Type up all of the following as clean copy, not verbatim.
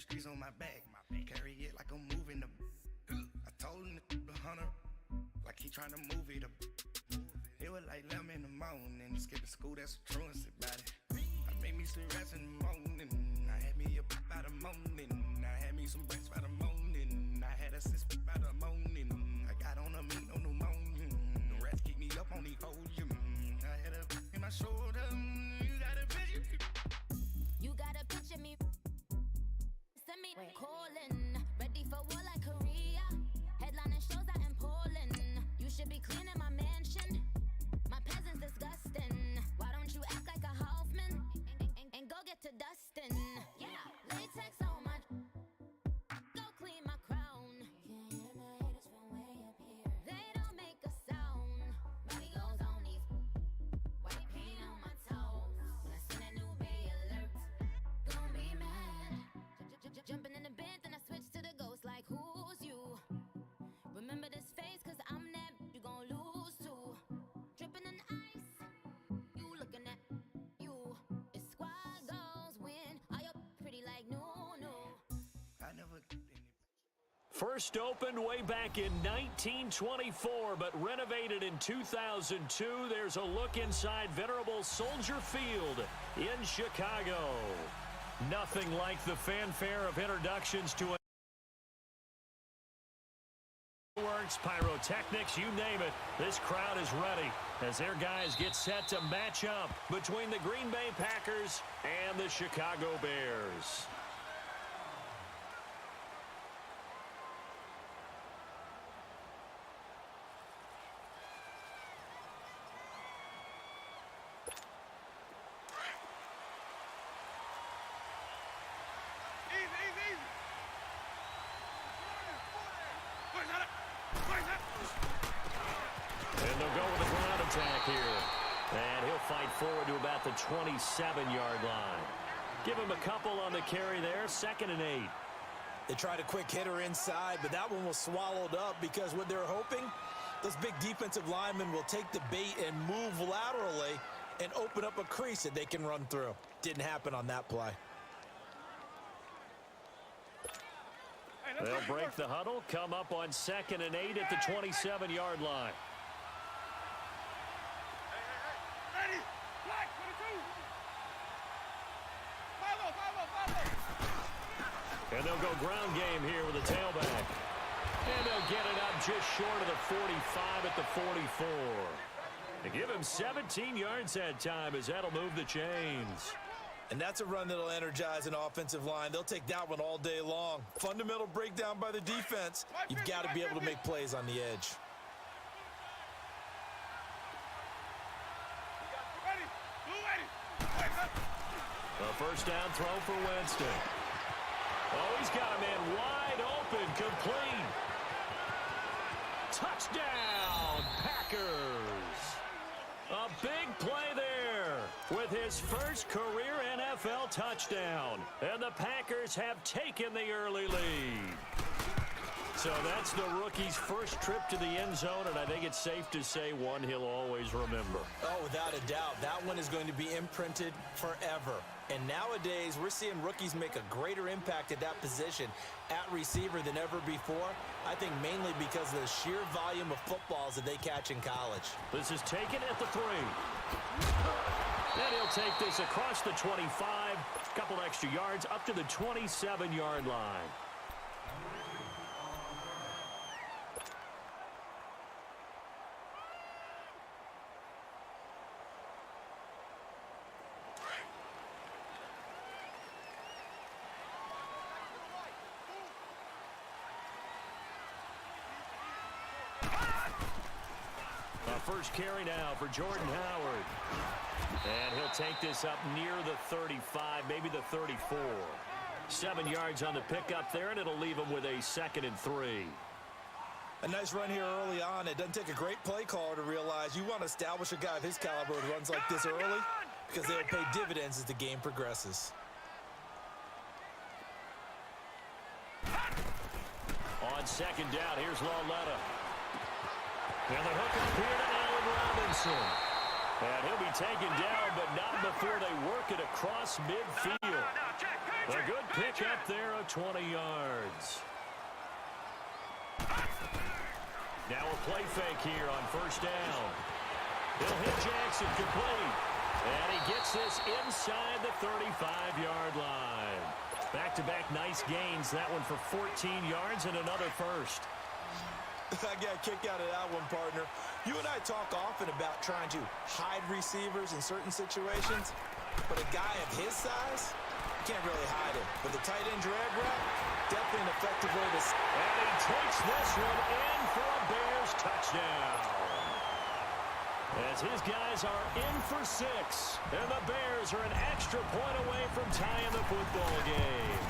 Streets on my back, carry it like I'm moving the. I told him the hunter, like he trying to move it up. It was like 11 in the morning, skipping school, that's a truancy about it. I made me some rats in the morning, I had me a pop by the morning, I had me some breaks by the morning, I had a sis by the morning, I got on a meat on the morning, the rats keep me up on the ocean, I had a in my shoulder, you got a picture. You got a picture me. Send me calling, ready for war like Korea. Headlining shows out in Poland. You should be cleaning my mansion. My peasants disgusting. Why don't you act like a Hoffman and go get to dustin'? Yeah, latex on my. Go clean my crown. Can't hear my haters from way up here. They don't make a sound. Body goes on these. White paint on my toes. When I send a new bay alert, gon' be mad. Jumping in the bed, then I switch to the ghost like who's you? Remember this face, cause I'm that you gon' lose to. Dripping in ice, you looking at you. It's squad goals win, are you pretty like no. I never did any. First opened way back in 1924, but renovated in 2002. There's a look inside venerable Soldier Field in Chicago. Nothing like the fanfare of introductions to works, pyrotechnics, you name it. This crowd is ready as their guys get set to match up between the Green Bay Packers and the Chicago Bears. And they'll go with a ground attack here. And he'll fight forward to about the 27-yard line. Give him a couple on the carry there, 2nd and 8. They tried a quick hitter inside, but that one was swallowed up because what they're hoping, those big defensive linemen will take the bait and move laterally and open up a crease that they can run through. Didn't happen on that play. They'll break the huddle, come up on 2nd and 8 at the 27-yard line. And they'll go ground game here with a tailback. And they'll get it up just short of the 45 at the 44. They give him 17 yards that time as that'll move the chains. And that's a run that'll energize an offensive line. They'll take that one all day long. Fundamental breakdown by the defense. You've got to be able to make plays on the edge. A first down throw for Winston. Oh, he's got a man wide open, complete. Touchdown, Packers. A big play there with his first career NFL touchdown. And the Packers have taken the early lead. So that's the rookie's first trip to the end zone, and I think it's safe to say one he'll always remember. Oh, without a doubt. That one is going to be imprinted forever. And nowadays, we're seeing rookies make a greater impact at that position at receiver than ever before. I think mainly because of the sheer volume of footballs that they catch in college. This is taken at the 3. And he'll take this across the 25, a couple extra yards up to the 27-yard line. First carry now for Jordan Howard. And he'll take this up near the 35, maybe the 34. 7 yards on the pickup there, and it'll leave him with a 2nd and 3. A nice run here early on. It doesn't take a great play caller to realize you want to establish a guy of his caliber with runs like this early because they'll pay dividends as the game progresses. On 2nd down, here's Lauletta. And the hook up here to Allen Robinson. And he'll be taken down, but not before they work it across midfield. A good pick up there of 20 yards. Now a play fake here on 1st down. He'll hit Jackson complete. And he gets this inside the 35-yard line. Back-to-back nice gains. That one for 14 yards and another first. I got a kick out of that one, partner. You and I talk often about trying to hide receivers in certain situations, but a guy of his size, you can't really hide him. But the tight end drag route, definitely an effective way to... And he takes this one in for a Bears touchdown. As his guys are in for 6, and the Bears are an extra point away from tying the football game.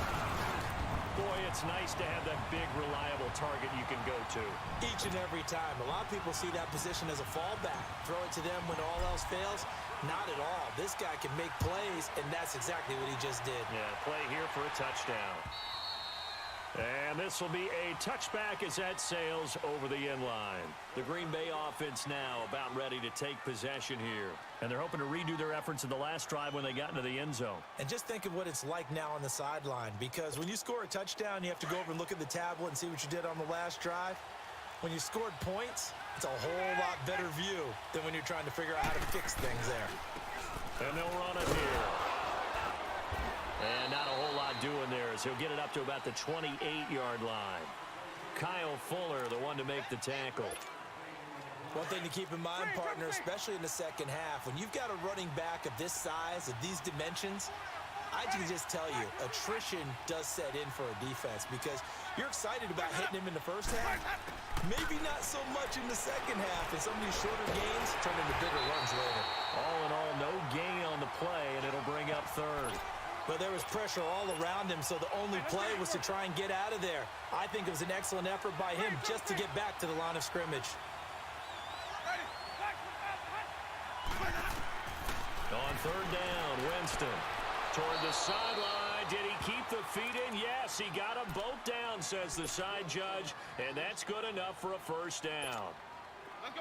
Boy, it's nice to have that big, reliable target you can go to. Each and every time. A lot of people see that position as a fallback. Throw it to them when all else fails. Not at all. This guy can make plays, and that's exactly what he just did. Yeah, play here for a touchdown. And this will be a touchback as that sails over the end line. The Green Bay offense now about ready to take possession here. And they're hoping to redo their efforts in the last drive when they got into the end zone. And just think of what it's like now on the sideline, because when you score a touchdown, you have to go over and look at the tablet and see what you did on the last drive. When you scored points, it's a whole lot better view than when you're trying to figure out how to fix things there. And they'll run it here. And not a whole lot doing there as he'll get it up to about the 28-yard line. Kyle Fuller, the one to make the tackle. One thing to keep in mind, partner, especially in the second half, when you've got a running back of this size, of these dimensions, I can just tell you, attrition does set in for a defense because you're excited about hitting him in the first half. Maybe not so much in the second half, and some of these shorter gains turn into bigger runs later. All in all, no gain on the play, and it'll bring up 3rd. But there was pressure all around him, so the only play was to try and get out of there. I think it was an excellent effort by him just to get back to the line of scrimmage. On 3rd down, Winston toward the sideline. Did he keep the feet in? Yes, he got them both down, says the side judge, and that's good enough for a 1st down.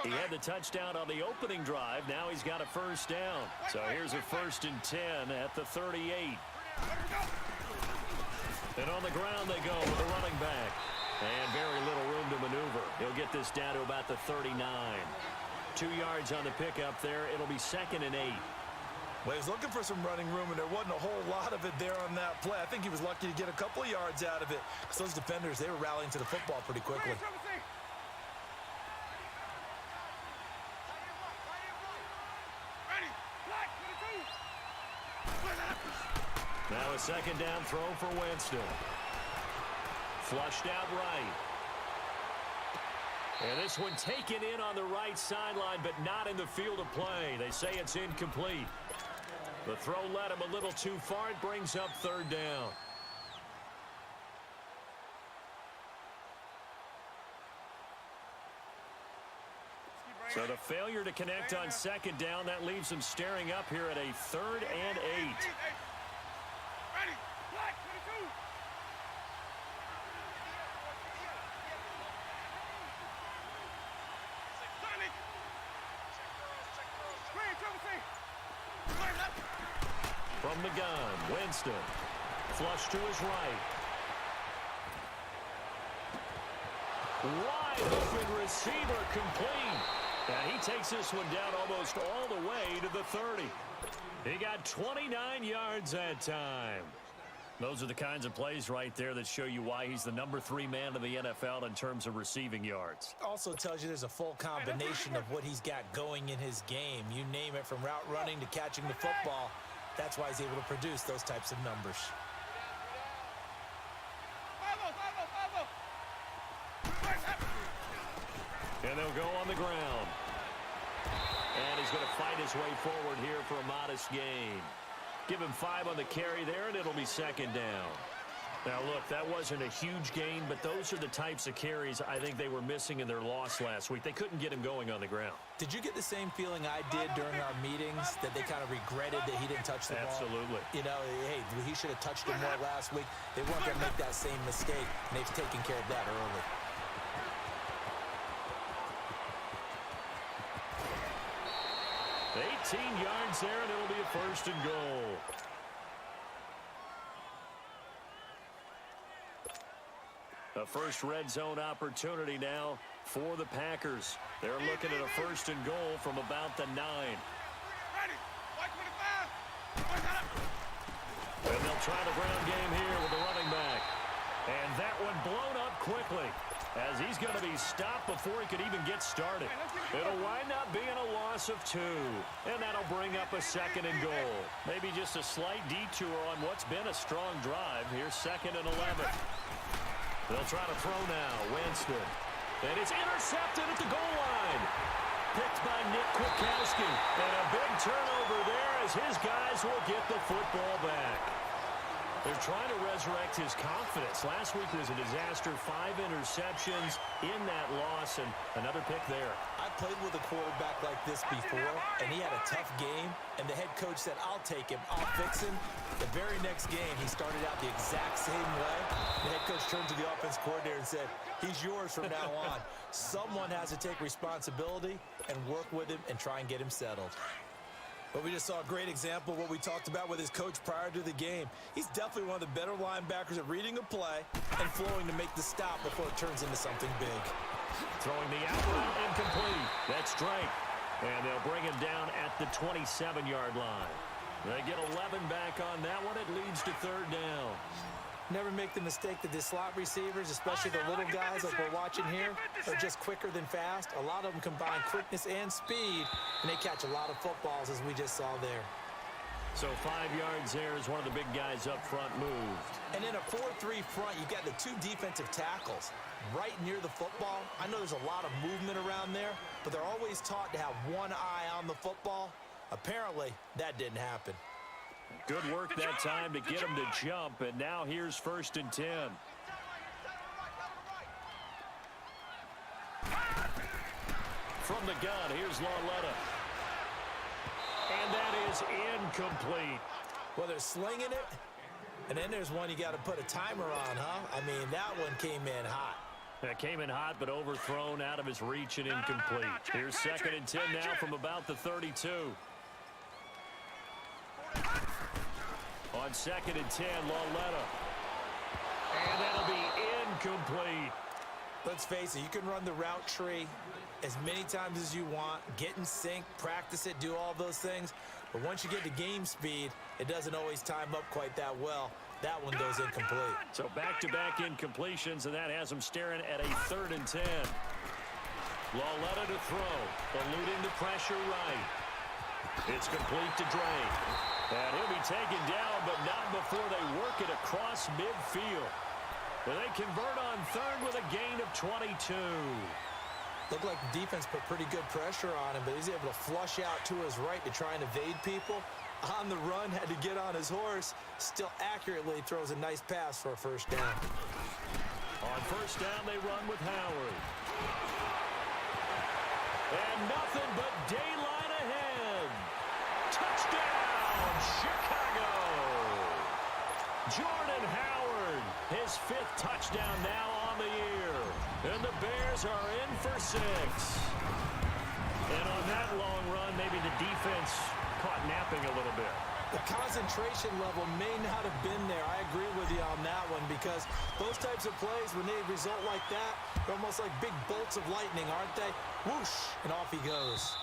He had the touchdown on the opening drive. Now he's got a 1st down. So here's a 1st and 10 at the 38. And on the ground they go with the running back. And very little room to maneuver. He'll get this down to about the 39. 2 yards on the pickup there. It'll be 2nd and 8. Well, he was looking for some running room, and there wasn't a whole lot of it there on that play. I think he was lucky to get a couple of yards out of it. Because those defenders, they were rallying to the football pretty quickly. Now a 2nd down throw for Winston. Flushed out right. And this one taken in on the right sideline, but not in the field of play. They say it's incomplete. The throw led him a little too far. It brings up 3rd down. So the failure to connect on second down, that leaves them staring up here at a 3rd and 8. Ready. Black 22. From the gun, Winston. Flush to his right. Wide open receiver complete. And he takes this one down almost all the way to the 30. He got 29 yards that time. Those are the kinds of plays right there that show you why he's the number 3 man in the NFL in terms of receiving yards. Also tells you there's a full combination of what he's got going in his game. You name it, from route running to catching the football. That's why he's able to produce those types of numbers. And they'll go on the ground. And he's going to fight his way forward here for a modest gain. Give him 5 on the carry there, and it'll be second down. Now, look, that wasn't a huge gain, but those are the types of carries I think they were missing in their loss last week. They couldn't get him going on the ground. Did you get the same feeling I did during our meetings, that they kind of regretted that he didn't touch the ball? Absolutely. You know, hey, he should have touched it more last week. They weren't going to make that same mistake, and they've taken care of that early. $18 yards there, and it'll be a 1st and goal. A first red zone opportunity now for the Packers. They're looking at a 1st and goal from about the 9. Ready. White 25. And they'll try the ground game here with the running back. And that one blown up quickly, as he's going to be stopped before he could even get started. It'll wind up being a loss of 2, and that'll bring up a 2nd and goal. Maybe just a slight detour on what's been a strong drive. Here's 2nd and 11. They'll try to throw now. Winston. And it's intercepted at the goal line. Picked by Nick Kwiatkowski. And a big turnover there as his guys will get the football back. They're trying to resurrect his confidence. Last week was a disaster. 5 interceptions in that loss, and another pick there. I played with a quarterback like this before, and he had a tough game, and the head coach said, I'll take him, I'll fix him. The very next game, he started out the exact same way. The head coach turned to the offense coordinator and said, he's yours from now on. Someone has to take responsibility and work with him and try and get him settled. But we just saw a great example of what we talked about with his coach prior to the game. He's definitely one of the better linebackers at reading a play and flowing to make the stop before it turns into something big. Throwing the out route incomplete. That's Drake. And they'll bring him down at the 27-yard line. They get 11 back on that one. It leads to 3rd down. Never make the mistake that the slot receivers, especially the little guys like we're watching here, are just quicker than fast. A lot of them combine quickness and speed, and they catch a lot of footballs, as we just saw there. So 5 yards there as one of the big guys up front moved. And in a 4-3 front, you've got the 2 defensive tackles right near the football. I know there's a lot of movement around there, but they're always taught to have one eye on the football. Apparently, that didn't happen. Good work that time to get him to jump, and now here's 1st and 10. From the gun, here's Lauletta. And that is incomplete. Well, they're slinging it, and then there's one you got to put a timer on, huh? I mean, that one came in hot. That came in hot, but overthrown, out of his reach and incomplete. Here's 2nd and 10 now from about the 32. On 2nd and 10, Lauletta. And that'll be incomplete. Let's face it, you can run the route tree as many times as you want, get in sync, practice it, do all those things. But once you get to game speed, it doesn't always time up quite that well. That one goes incomplete. So back-to-back incompletions, and that has him staring at a 3rd and 10. Lauletta to throw, eluding the pressure right. It's complete to Drake. And he'll be taken down, but not before they work it across midfield. But they convert on 3rd with a gain of 22. Looked like the defense put pretty good pressure on him, but he's able to flush out to his right to try and evade people. On the run, had to get on his horse. Still accurately throws a nice pass for a 1st down. On 1st down, they run with Howard. And nothing but daylight ahead. Touchdown, Chicago. Jordan Howard, his 5th touchdown now on the year. And the Bears are in for 6. And on that long run, maybe the defense caught napping a little bit. The concentration level may not have been there. I agree with you on that one because those types of plays, when they result like that, they're almost like big bolts of lightning, aren't they? Whoosh, and off he goes.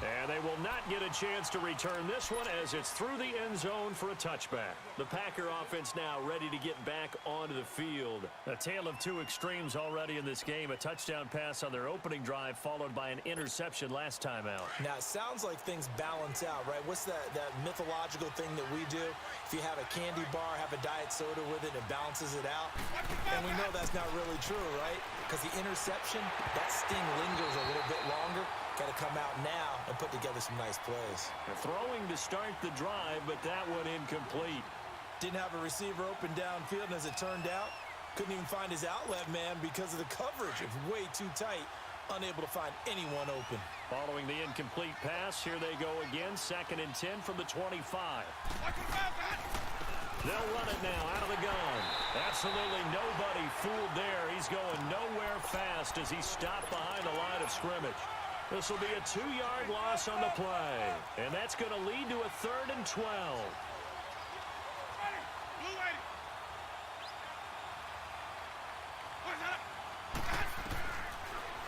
And they will not get a chance to return this one as it's through the end zone for a touchback. The Packer offense now ready to get back onto the field. A tale of two extremes already in this game. A touchdown pass on their opening drive followed by an interception last time out. Now, it sounds like things balance out, right? What's that mythological thing that we do? If you have a candy bar, have a diet soda with it, it balances it out. And we know that's not really true, right? Because the interception, that sting lingers a little bit longer. Got to come out now and put together some nice plays. Throwing to start the drive, but that one incomplete. Didn't have a receiver open downfield, and as it turned out, couldn't even find his outlet man because of the coverage. It was way too tight, unable to find anyone open. Following the incomplete pass, here they go again, 2nd and 10 from the 25. They'll run it now out of the gun. Absolutely nobody fooled there. He's going nowhere fast as he's stopped behind the line of scrimmage. This will be a 2-yard loss on the play. And that's going to lead to a 3rd and 12.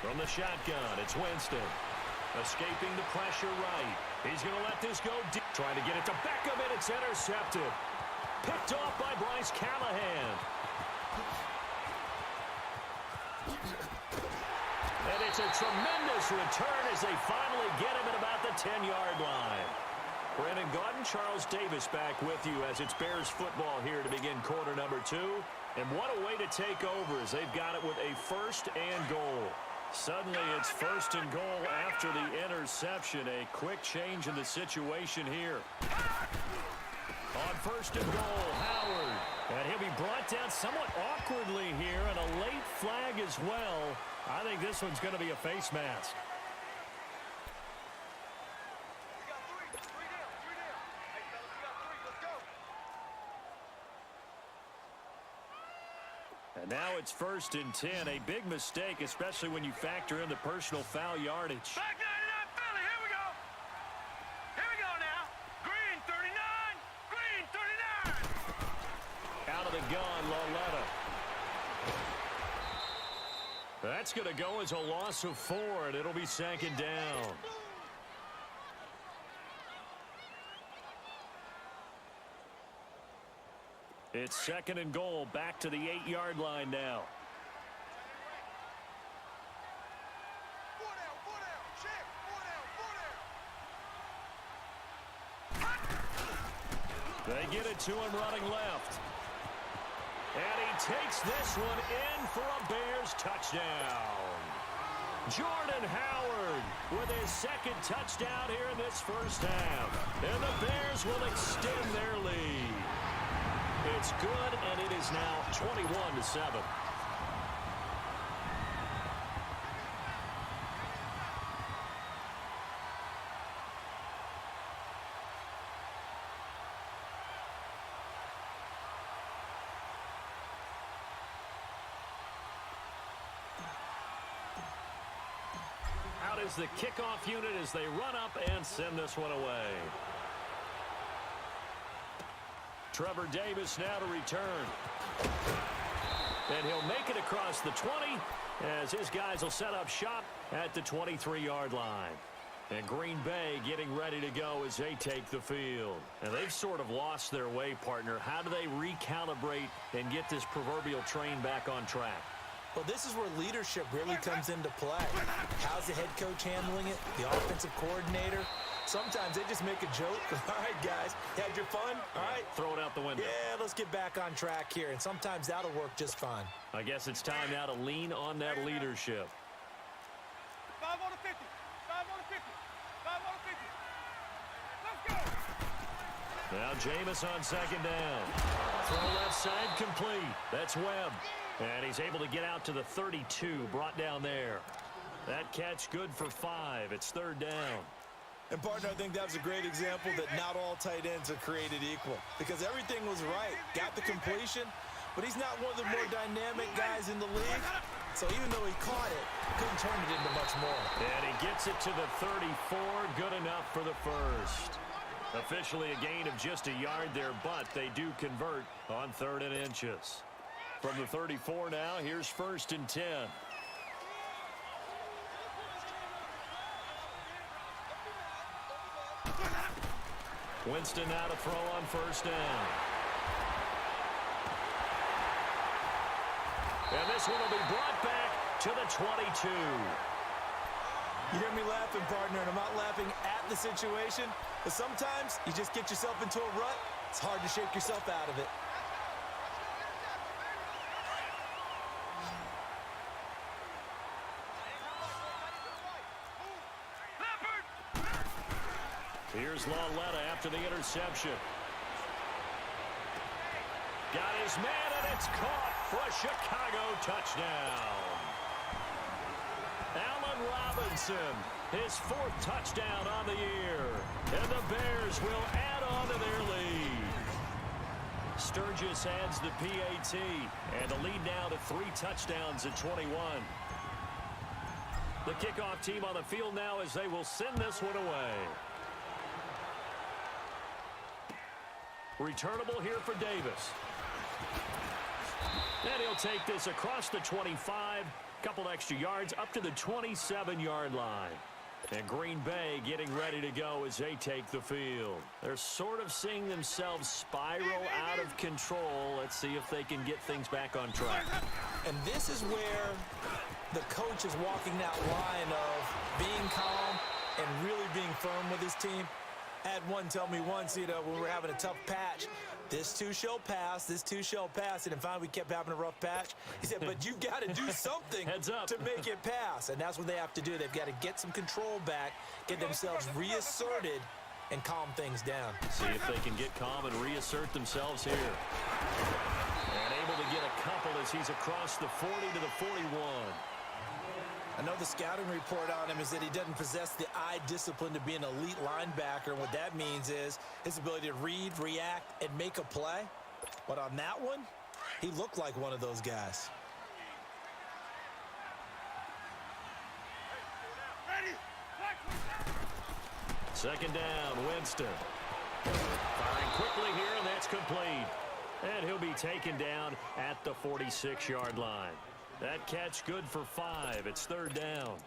From the shotgun, it's Winston. Escaping the pressure right. He's going to let this go deep. Trying to get it to Beckham, and it's intercepted. Picked off by Bryce Callahan. And it's a tremendous return as they finally get him at about the 10-yard line. Brandon Gaudin, Charles Davis back with you as it's Bears football here to begin quarter number 2. And what a way to take over as they've got it with a 1st and goal. Suddenly it's 1st and goal after the interception. A quick change in the situation here. On 1st and goal, Howard. And he'll be brought down somewhat awkwardly here, and a late flag as well. I think this one's going to be a face mask. And now it's 1st and 10. A big mistake, especially when you factor in the personal foul yardage. Back 99, Philly, here we go. Here we go now. Green 39, Green 39. Out of the gun, Loletta. That's going to go as a loss of 4, and it'll be 2nd down. It's 2nd and goal, back to the 8-yard line now. They get it to him running left. And he takes this one in for a Bears touchdown. Jordan Howard with his 2nd touchdown here in this first half. And the Bears will extend their lead. It's good, and it is now 21-7. Out is the kickoff unit as they run up and send this one away. Trevor Davis now to return. And he'll make it across the 20 as his guys will set up shop at the 23-yard line. And Green Bay getting ready to go as they take the field. And they've sort of lost their way, partner. How do they recalibrate and get this proverbial train back on track? Well, this is where leadership really comes into play. How's the head coach handling it? The offensive coordinator? Sometimes they just make a joke. All right, guys, you had your fun? All right. Throw it out the window. Yeah, let's get back on track here. And sometimes that'll work just fine. I guess it's time now to lean on that leadership. 5 on the 50. 5 on the 50. 5 on the 50. Let's go. Now Jameis on 2nd down. Throw left side complete. That's Webb. And he's able to get out to the 32, brought down there. That catch good for 5. It's third down. And, partner, I think that was a great example that not all tight ends are created equal because everything was right. Got the completion, but he's not one of the more dynamic guys in the league. So even though he caught it, couldn't turn it into much more. And he gets it to the 34. Good enough for the first. Officially a gain of just a yard there, but they do convert on 3rd and inches. From the 34 now, here's 1st and 10. Winston now to throw on 1st down. And this one will be brought back to the 22. You hear me laughing, partner, and I'm not laughing at the situation, but sometimes you just get yourself into a rut. It's hard to shake yourself out of it. Here's Lauletta after the interception. Got his man, and it's caught for a Chicago touchdown. Allen Robinson, his 4th touchdown on the year. And the Bears will add on to their lead. Sturgis adds the PAT, and the lead now to 3 touchdowns at 21. The kickoff team on the field now as they will send this one away. Returnable here for Davis. And he'll take this across the 25. Couple extra yards up to the 27-yard line. And Green Bay getting ready to go as they take the field. They're sort of seeing themselves spiral out of control. Let's see if they can get things back on track. And this is where the coach is walking that line of being calm and really being firm with his team. I had one tell me once, when we were having a tough patch, this too shall pass, this too shall pass. And finally we kept having a rough patch. He said, but you've got to do something to make it pass. And that's what they have to do. They've got to get some control back, get themselves reasserted, and calm things down. See if they can get calm and reassert themselves here. And able to get a couple as he's across the 40 to the 41. I know the scouting report on him is that he doesn't possess the eye discipline to be an elite linebacker. And what that means is his ability to read, react, and make a play. But on that one, he looked like one of those guys. Second down, Winston. Firing quickly here, and that's complete. And he'll be taken down at the 46-yard line. That catch good for 5. It's third down.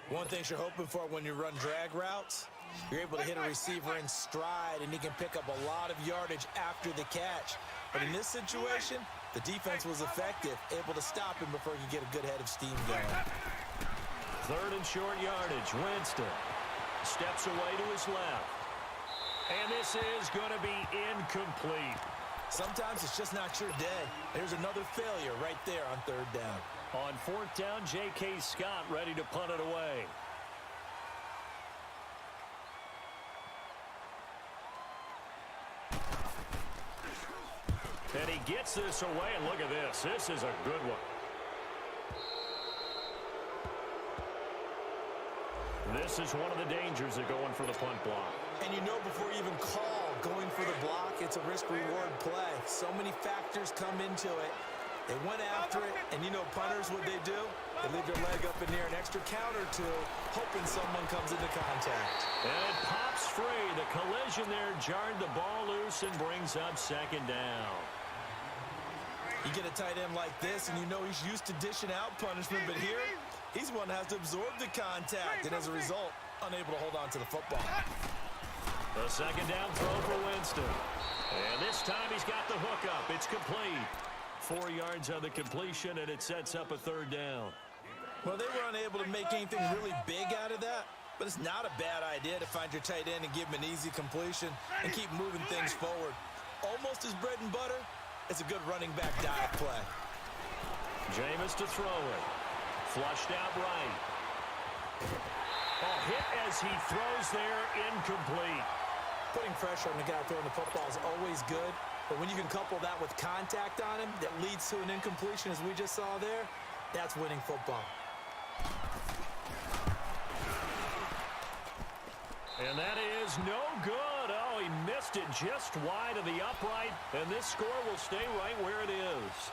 One thing you're hoping for when you run drag routes, you're able to hit a receiver in stride, and he can pick up a lot of yardage after the catch. But in this situation, the defense was effective, able to stop him before he could get a good head of steam going. Third and short yardage. Winston steps away to his left. And this is going to be incomplete. Sometimes it's just not your day. There's another failure right there on third down. On 4th down, J.K. Scott ready to punt it away. And he gets this away, and look at this. This is a good one. This is one of the dangers of going for the punt block. And you know before you even call going for the block, it's a risk-reward play. So many factors come into it. They went after it, and you know punters, what they do? They leave their leg up in there an extra count or two, hoping someone comes into contact. And it pops free. The collision there jarred the ball loose and brings up second down. You get a tight end like this, and you know he's used to dishing out punishment, but here, he's one that has to absorb the contact, and as a result, unable to hold on to the football. The second down throw for Winston. And this time he's got the hook up. It's complete. 4 yards on the completion, and it sets up a third down. Well, they were unable to make anything really big out of that, but it's not a bad idea to find your tight end and give him an easy completion and keep moving things forward. Almost his bread and butter. It's a good running back dive play. Jameis to throw it. Flushed out right. Hit as he throws there, incomplete. Putting pressure on the guy throwing the football is always good, but when you can couple that with contact on him that leads to an incompletion, as we just saw there, that's winning football. And that is no good. Oh, he missed it just wide of the upright, and this score will stay right where it is.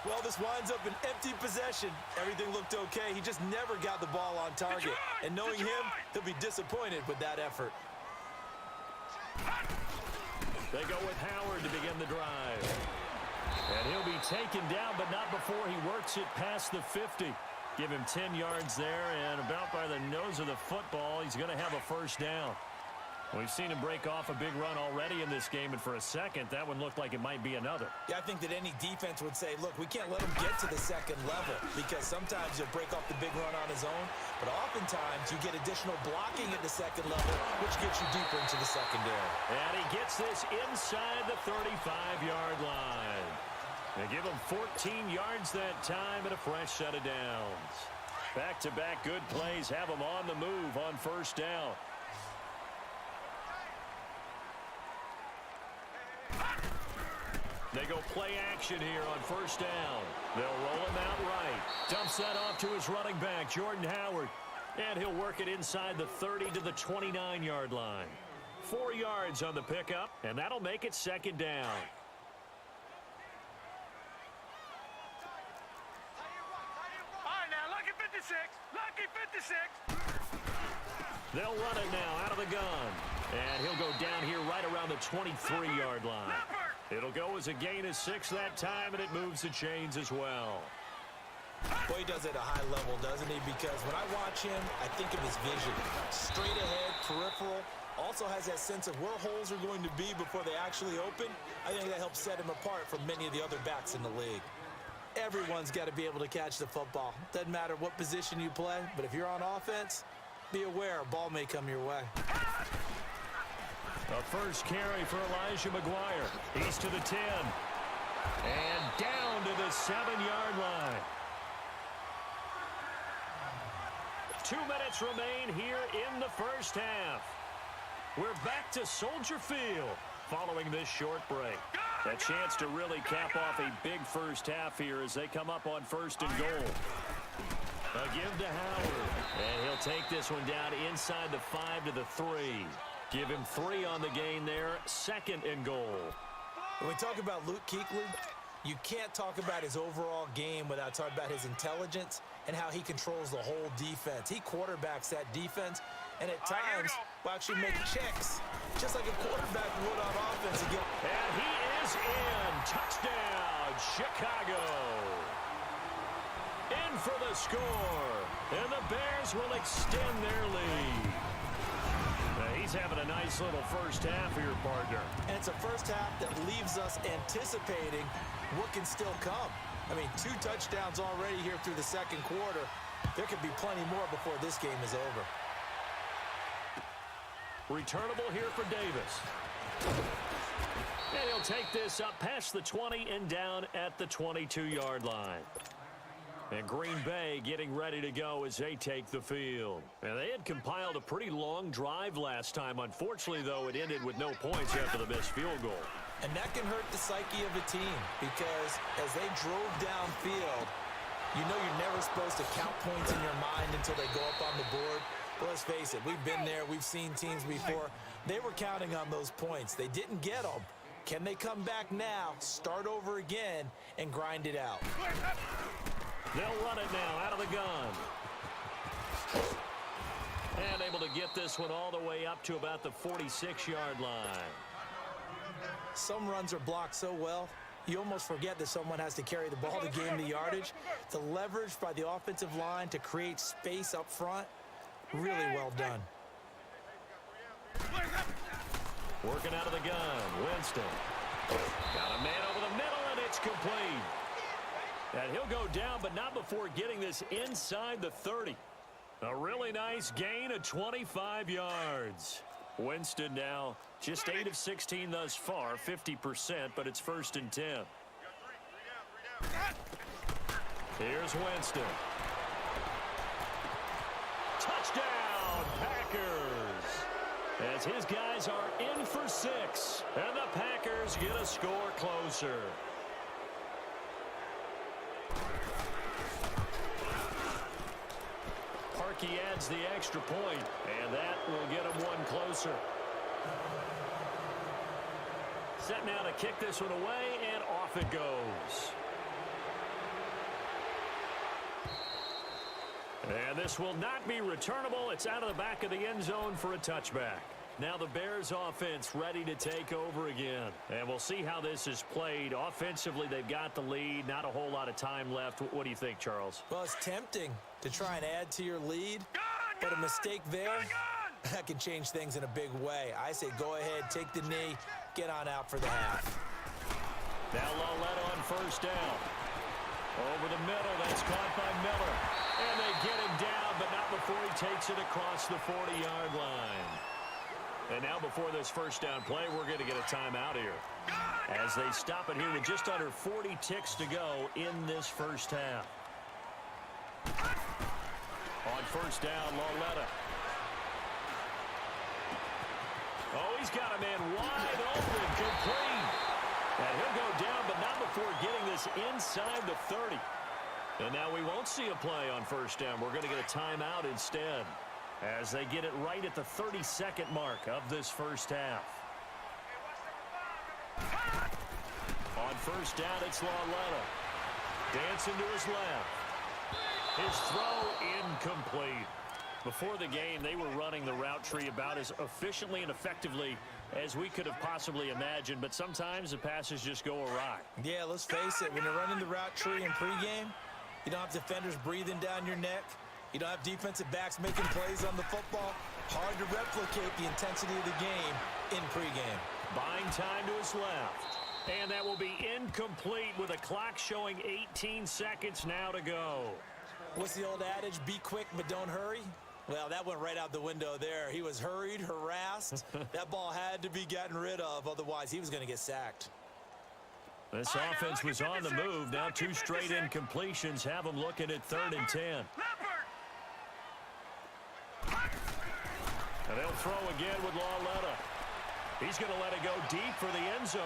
Well, this winds up an empty possession. Everything looked okay. He just never got the ball on target. And knowing him, he'll be disappointed with that effort. They go with Howard to begin the drive. And he'll be taken down, but not before he works it past the 50. Give him 10 yards there, and about by the nose of the football, he's going to have a first down. We've seen him break off a big run already in this game, and for a second, that one looked like it might be another. Yeah, I think that any defense would say, look, we can't let him get to the second level, because sometimes he'll break off the big run on his own, but oftentimes you get additional blocking at the second level, which gets you deeper into the secondary. And he gets this inside the 35-yard line. They give him 14 yards that time and a fresh set of downs. Back-to-back good plays have him on the move on first down. They go play action here on first down. They'll roll him out right. Dumps that off to his running back, Jordan Howard. And he'll work it inside the 30 to the 29-yard line. 4 yards on the pickup, and that'll make it second down. Lucky 56. They'll run it now out of the gun. And he'll go down here right around the 23-yard line. It'll go as a gain of 6 that time, and it moves the chains as well. Boy, he does it at a high level, doesn't he? Because when I watch him, I think of his vision. Straight ahead, peripheral. Also has that sense of where holes are going to be before they actually open. I think that helps set him apart from many of the other backs in the league. Everyone's got to be able to catch the football. Doesn't matter what position you play, but if you're on offense, be aware a ball may come your way. A first carry for Elijah McGuire. He's to the 10. And down to the 7-yard line. 2 minutes remain here in the first half. We're back to Soldier Field following this short break. A chance to really cap off a big first half here as they come up on first and goal. A give to Howard. And he'll take this one down inside the 5 to the 3. Give him 3 on the gain there. Second and goal. When we talk about Luke Kuechly, you can't talk about his overall game without talking about his intelligence and how he controls the whole defense. He quarterbacks that defense, and at times will actually make checks, just like a quarterback would on offense. Again. And he is in. Touchdown, Chicago. In for the score. And the Bears will extend their lead. He's having a nice little first half here, partner. And it's a first half that leaves us anticipating what can still come. I mean, 2 touchdowns already here through the second quarter. There could be plenty more before this game is over. Returnable here for Davis. And he'll take this up past the 20 and down at the 22-yard line. And Green Bay getting ready to go as they take the field. And they had compiled a pretty long drive last time. Unfortunately, though, it ended with no points after the missed field goal. And that can hurt the psyche of a team because as they drove downfield, you know you're never supposed to count points in your mind until they go up on the board. But let's face it, we've been there. We've seen teams before. They were counting on those points. They didn't get them. Can they come back now, start over again, and grind it out? They'll run it now out of the gun. And able to get this one all the way up to about the 46-yard line. Some runs are blocked so well, you almost forget that someone has to carry the ball to gain the yardage. The leverage by the offensive line to create space up front, really well done. Working out of the gun, Winston. Got a man over the middle, and it's complete. And he'll go down, but not before getting this inside the 30. A really nice gain of 25 yards. Winston now just 8 of 16 thus far, 50%, but it's first and 10. Here's Winston. Touchdown, Packers. As his guys are in for 6, and the Packers get a score closer. mark, he adds the extra point, and that will get him one closer. Set now to kick this one away, and off it goes. And this will not be returnable. It's out of the back of the end zone for a touchback. Now the Bears offense ready to take over again. And we'll see how this is played. Offensively, they've got the lead. Not a whole lot of time left. What do you think, Charles? Well, it's tempting to try and add to your lead, but a mistake there, that can change things in a big way. I say go ahead, take the knee, get on out for the half. Now Lauletta on first down. Over the middle, that's caught by Miller. And they get him down, but not before he takes it across the 40-yard line. And now before this first down play, we're going to get a timeout here, as they stop it here with just under 40 ticks to go in this first half. On first down, Lauletta. Oh, he's got a man wide open, complete. And he'll go down, but not before getting this inside the 30. And now we won't see a play on first down. We're going to get a timeout instead, as they get it right at the 30-second mark of this first half. On first down, it's Lauletta. Dancing to his left. His throw incomplete. Before the game, they were running the route tree about as efficiently and effectively as we could have possibly imagined, but sometimes the passes just go awry. Yeah, let's face it, when you're running the route tree in pregame, you don't have defenders breathing down your neck. You don't have defensive backs making plays on the football. Hard to replicate the intensity of the game in pregame. Buying time to his left. And that will be incomplete with a clock showing 18 seconds now to go. What's the old adage? Be quick, but don't hurry. Well, that went right out the window there. He was hurried, harassed. That ball had to be gotten rid of, otherwise he was going to get sacked. This offense was on the move. Now two straight incompletions have them looking at 3rd and 10. And they'll throw again with Lauletta. He's going to let it go deep for the end zone.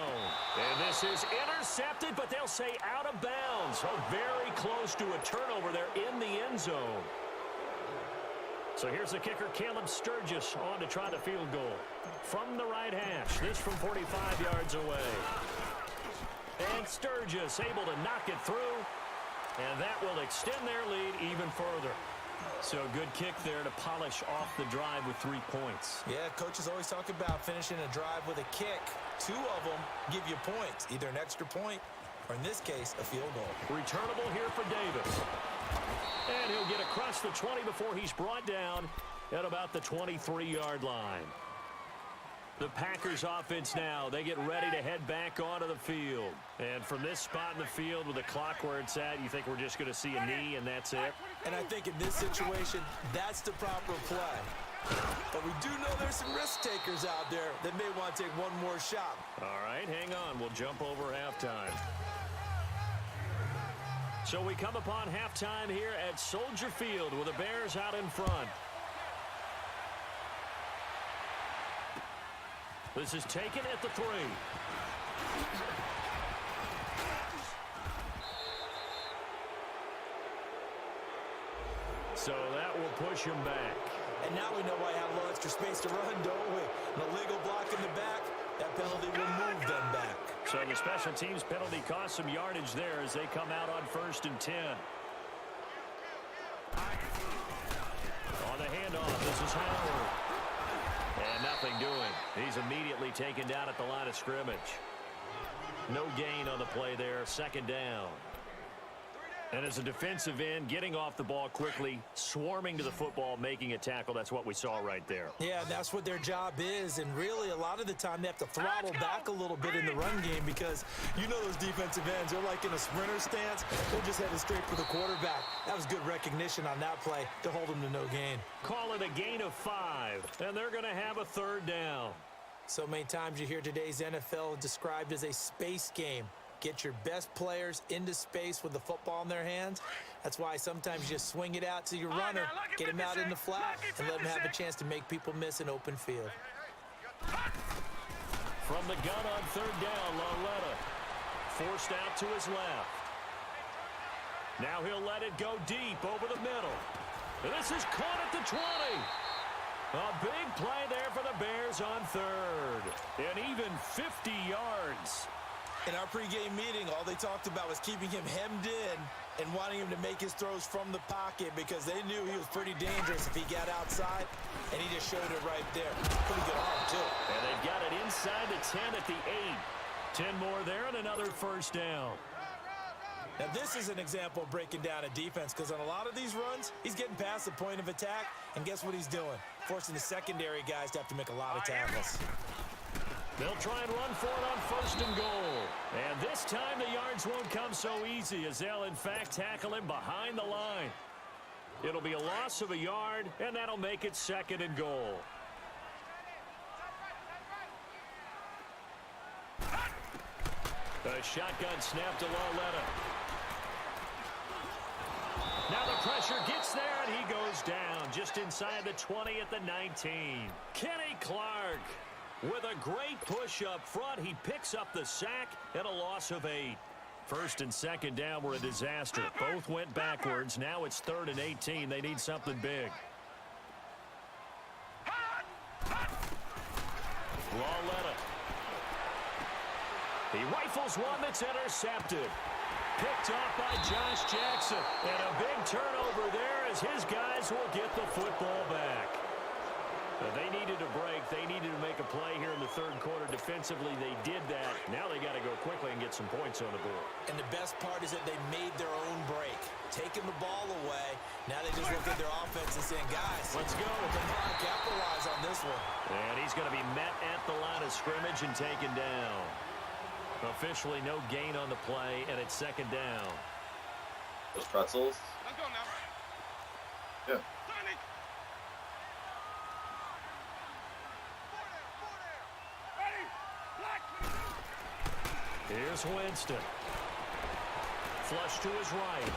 And this is intercepted, but they'll say out of bounds. So very close to a turnover there in the end zone. So here's the kicker, Caleb Sturgis, on to try the field goal. From the right hash, this from 45 yards away. And Sturgis able to knock it through. And that will extend their lead even further. So a good kick there to polish off the drive with 3 points. Yeah, coaches always talk about finishing a drive with a kick. 2 of them give you points, either an extra point or, in this case, a field goal. Returnable here for Davis. And he'll get across the 20 before he's brought down at about the 23-yard line. The Packers offense now, they get ready to head back onto the field. And from this spot in the field with the clock where it's at, you think we're just going to see a knee and that's it? And I think in this situation, that's the proper play. But we do know there's some risk takers out there that may want to take one more shot. All right, hang on. We'll jump over halftime. So we come upon halftime here at Soldier Field with the Bears out in front. This is taken at the 3. So that will push him back. And now we know why I have a little extra space to run, don't we? An illegal block in the back, that penalty will move them back. So the special teams penalty cost some yardage there as they come out on 1st and 10. On the handoff, this is Howard. And nothing doing. He's immediately taken down at the line of scrimmage. No gain on the play there. 2nd down. And as a defensive end, getting off the ball quickly, swarming to the football, making a tackle, that's what we saw right there. Yeah, that's what their job is. And really, a lot of the time, they have to throttle back a little bit in the run game because you know those defensive ends, they're like in a sprinter stance. They're just headed straight for the quarterback. That was good recognition on that play to hold them to no gain. Call it a gain of 5, and they're going to have a 3rd down. So many times you hear today's NFL described as a space game. Get your best players into space with the football in their hands. That's why sometimes you just swing it out to your runner, get him out in the flat, and let him have a chance to make people miss an open field. From the gun on 3rd down, Lauletta forced out to his left. Now he'll let it go deep over the middle. This is caught at the 20. A big play there for the Bears on third. And even 50 yards. In our pregame meeting, all they talked about was keeping him hemmed in and wanting him to make his throws from the pocket because they knew he was pretty dangerous if he got outside, and he just showed it right there. Pretty good arm, too. And they've got it inside the 10 at the 8. 10 more there and another first down. Now, this is an example of breaking down a defense because on a lot of these runs, he's getting past the point of attack, and guess what he's doing? Forcing the secondary guys to have to make a lot of tackles. They'll try and run for it on first and goal. And this time the yards won't come so easy as they'll, in fact, tackle him behind the line. It'll be a loss of a yard, and that'll make it second and goal. The shotgun snap to Lauletta. Now the pressure gets there, and he goes down just inside the 20 at the 19. Kenny Clark. With a great push up front, he picks up the sack and a loss of 8. First and second down were a disaster. Both went backwards. Now it's 3rd and 18. They need something big. Lauletta. He rifles one that's intercepted. Picked off by Josh Jackson. And a big turnover there as his guys will get the football back. They needed a break. They needed to make a play here in the third quarter. Defensively, they did that. Now they got to go quickly and get some points on the board. And the best part is that they made their own break. Taking the ball away. Now they just look at their offense and saying, guys, let's go. Come on, capitalize on this one. And he's going to be met at the line of scrimmage and taken down. Officially no gain on the play, and it's second down. Those pretzels. Let's go now. Yeah. Here's Winston. Flush to his right.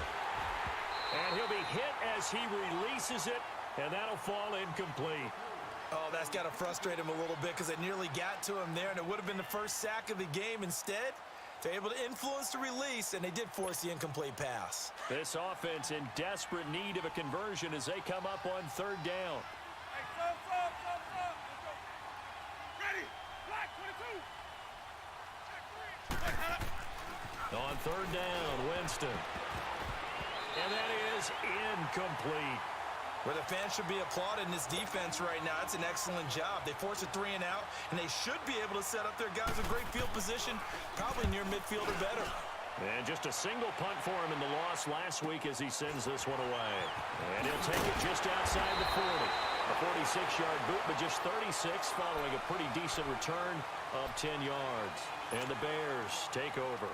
And he'll be hit as he releases it, and that'll fall incomplete. Oh, that's got to frustrate him a little bit because it nearly got to him there, and it would have been the first sack of the game. Instead, they're able to influence the release, and they did force the incomplete pass. This offense in desperate need of a conversion as they come up on third down. Hey, stop. Let's go. Ready. Black 22. On third down, Winston. And that is incomplete. Where the fans should be applauding this defense right now. It's an excellent job. They force a 3 and out, and they should be able to set up their guys in great field position, probably near midfield or better. And just a single punt for him in the loss last week as he sends this one away. And he'll take it just outside the 40. A 46-yard boot, but just 36 following a pretty decent return of 10 yards. And the Bears take over.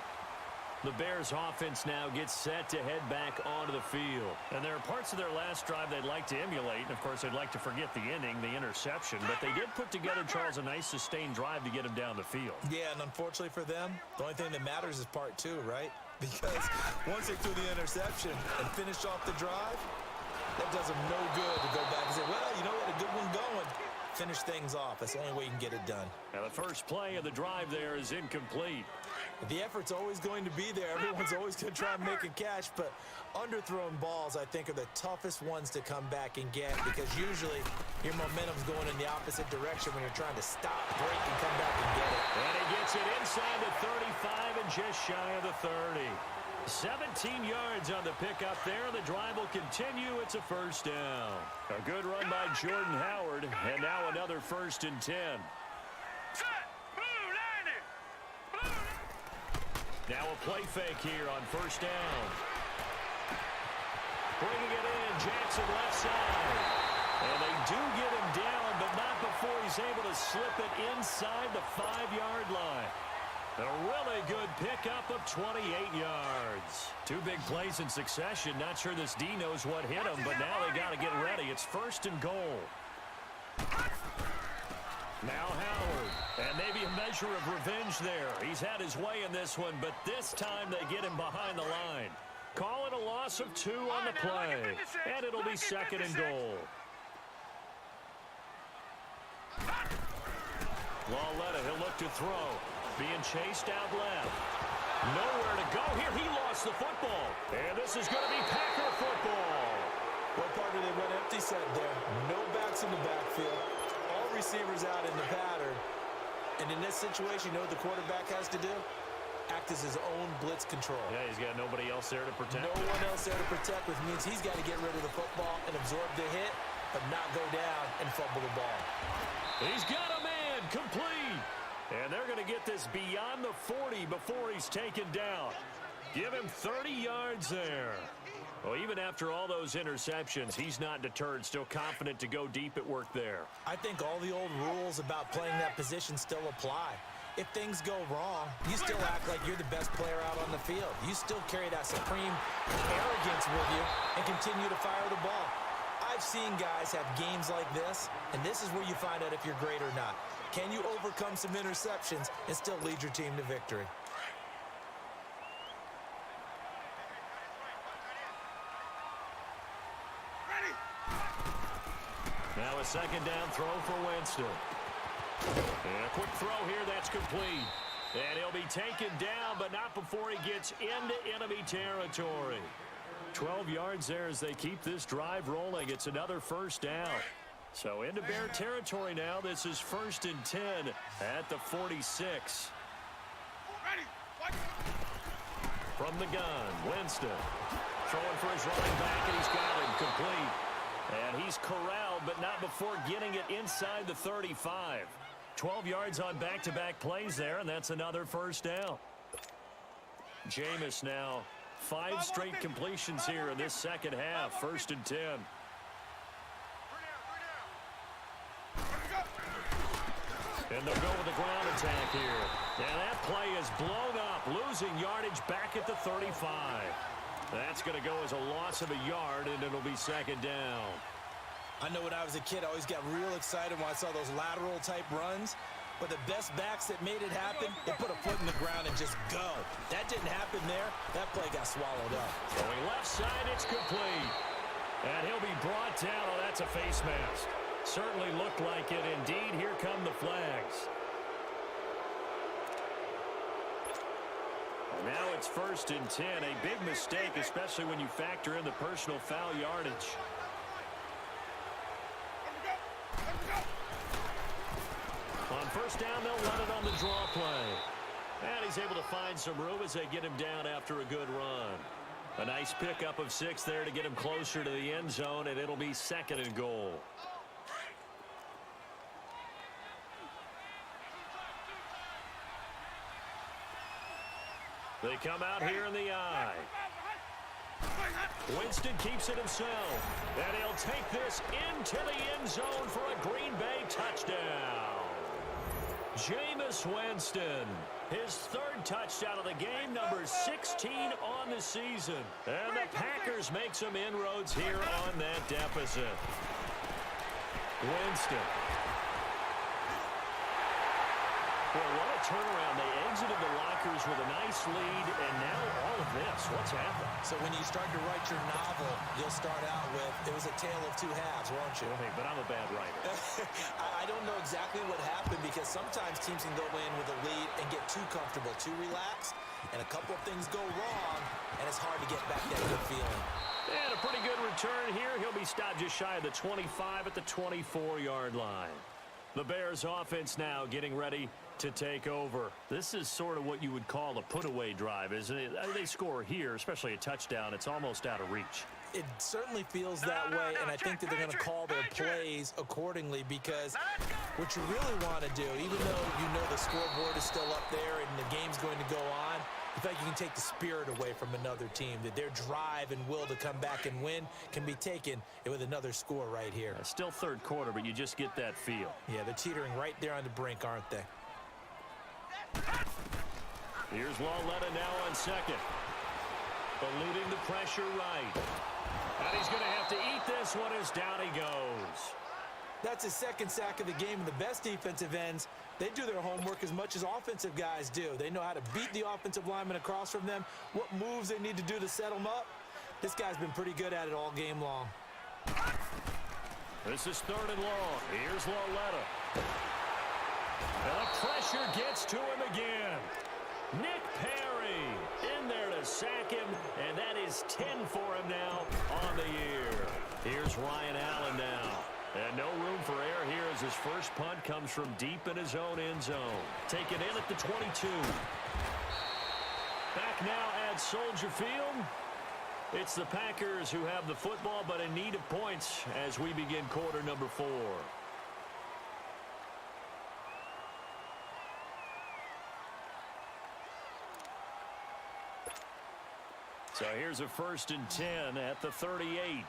The Bears offense now gets set to head back onto the field. And there are parts of their last drive they'd like to emulate. And, of course, they'd like to forget the inning, the interception. But they did put together, Charles, a nice sustained drive to get him down the field. Yeah, and unfortunately for them, the only thing that matters is part 2, right? Because once they threw the interception and finished off the drive, that does them no good to go back and say, well, you know what, a good one going. Finish things off. That's the only way you can get it done. Now, the first play of the drive there is incomplete. The effort's always going to be there. Everyone's always going to try and make a catch, but underthrown balls, I think, are the toughest ones to come back and get because usually your momentum's going in the opposite direction when you're trying to stop, break, and come back and get it. And he gets it inside the 35 and just shy of the 30. 17 yards on the pickup there. The drive will continue. It's a first down. A good run by Jordan Howard, and now another 1st and 10. Set. Blue landing. Now a play fake here on first down. Bringing it in, Jackson left side. And they do get him down, but not before he's able to slip it inside the 5-yard line. A really good pickup of 28 yards. 2 big plays in succession. Not sure this D knows what hit him, but now they got to get ready. It's 1st and goal. Now Howard. And maybe a measure of revenge there. He's had his way in this one, but this time they get him behind the line. Call it a loss of 2 on the play. And it'll be 2nd and goal. Lauletta, he'll look to throw. Being chased out left. Nowhere to go here. He lost the football. And this is going to be Packer football. What part did they run Empty set there. No backs in the backfield. All receivers out in the pattern. And in this situation, you know what the quarterback has to do? Act as his own blitz control. Yeah, he's got nobody else there to protect. No one else there to protect, which means he's got to get rid of the football and absorb the hit, but not go down and fumble the ball. He's got a man complete. And they're going to get this beyond the 40 before he's taken down. Give him 30 yards there. Well, even after all those interceptions, he's not deterred, still confident to go deep at work there. I think all the old rules about playing that position still apply. If things go wrong, you still act like you're the best player out on the field. You still carry that supreme arrogance with you and continue to fire the ball. I've seen guys have games like this, and this is where you find out if you're great or not. Can you overcome some interceptions and still lead your team to victory? Now a second down throw for Winston. And a quick throw here, that's complete. And he'll be taken down, but not before he gets into enemy territory. 12 yards there as they keep this drive rolling. It's another first down. So into Bear territory now. This is 1st and 10 at the 46. From the gun, Winston throwing for his running back, and he's got him complete. And he's corralled, but not before getting it inside the 35. 12 yards on back-to-back plays there, and that's another first down. Jameis now 5 straight completions here in this second half. 1st and 10. And they'll go with the ground attack here. And that play is blown up, losing yardage back at the 35. That's going to go as a loss of a yard, and it'll be second down. I know when I was a kid, I always got real excited when I saw those lateral-type runs. But the best backs that made it happen, they put a foot in the ground and just go. That didn't happen there. That play got swallowed up. Going left side, it's complete. And he'll be brought down. Oh, that's a face mask. Certainly looked like it. Indeed, here come the flags. And now it's 1st and 10. A big mistake, especially when you factor in the personal foul yardage. On first down, they'll run it on the draw play. And he's able to find some room as they get him down after a good run. A nice pickup of 6 there to get him closer to the end zone, and it'll be 2nd and goal. They come out here in the eye. Winston keeps it himself. And he'll take this into the end zone for a Green Bay touchdown. Jameis Winston, his 3rd touchdown of the game, number 16 on the season. And the Packers make some inroads here on that deficit. Winston. Boy, what a turnaround. They exited the lockers with a nice lead, and now all of this. What's happened? So when you start to write your novel, you'll start out with, it was a tale of 2 halves, won't you? Hey, but I'm a bad writer. I don't know exactly what happened because sometimes teams can go in with a lead and get too comfortable, too relaxed, and a couple of things go wrong, and it's hard to get back that good feeling. And a pretty good return here. He'll be stopped just shy of the 25 at the 24-yard line. The Bears offense now getting ready to take over. This is sort of what you would call a put-away drive, isn't it? They score here, especially a touchdown. It's almost out of reach. It certainly feels that way, and I think that they're going to call their plays accordingly because what you really want to do, even though you know the scoreboard is still up there and the game's going to go on, in fact, you can take the spirit away from another team, that their drive and will to come back and win can be taken with another score right here. Still 3rd quarter, but you just get that feel. Yeah, they're teetering right there on the brink, aren't they? Here's Lawletta now on 2nd. Eluding the pressure right. And he's going to have to eat this one as down he goes. That's his 2nd sack of the game, and the best defensive ends, they do their homework as much as offensive guys do. They know how to beat the offensive lineman across from them, what moves they need to do to set them up. This guy's been pretty good at it all game long. This is 3rd and long. Here's Lawletta. And the pressure gets to him again. Nick Perry in there to sack sack him, and that is 10 for him now on the year. Here's Ryan Allen now. And no room for error here as his first punt comes from deep in his own end zone. Taken in at the 22. Back now at Soldier Field. It's the Packers who have the football but in need of points as we begin quarter number 4. So here's a 1st and 10 at the 38.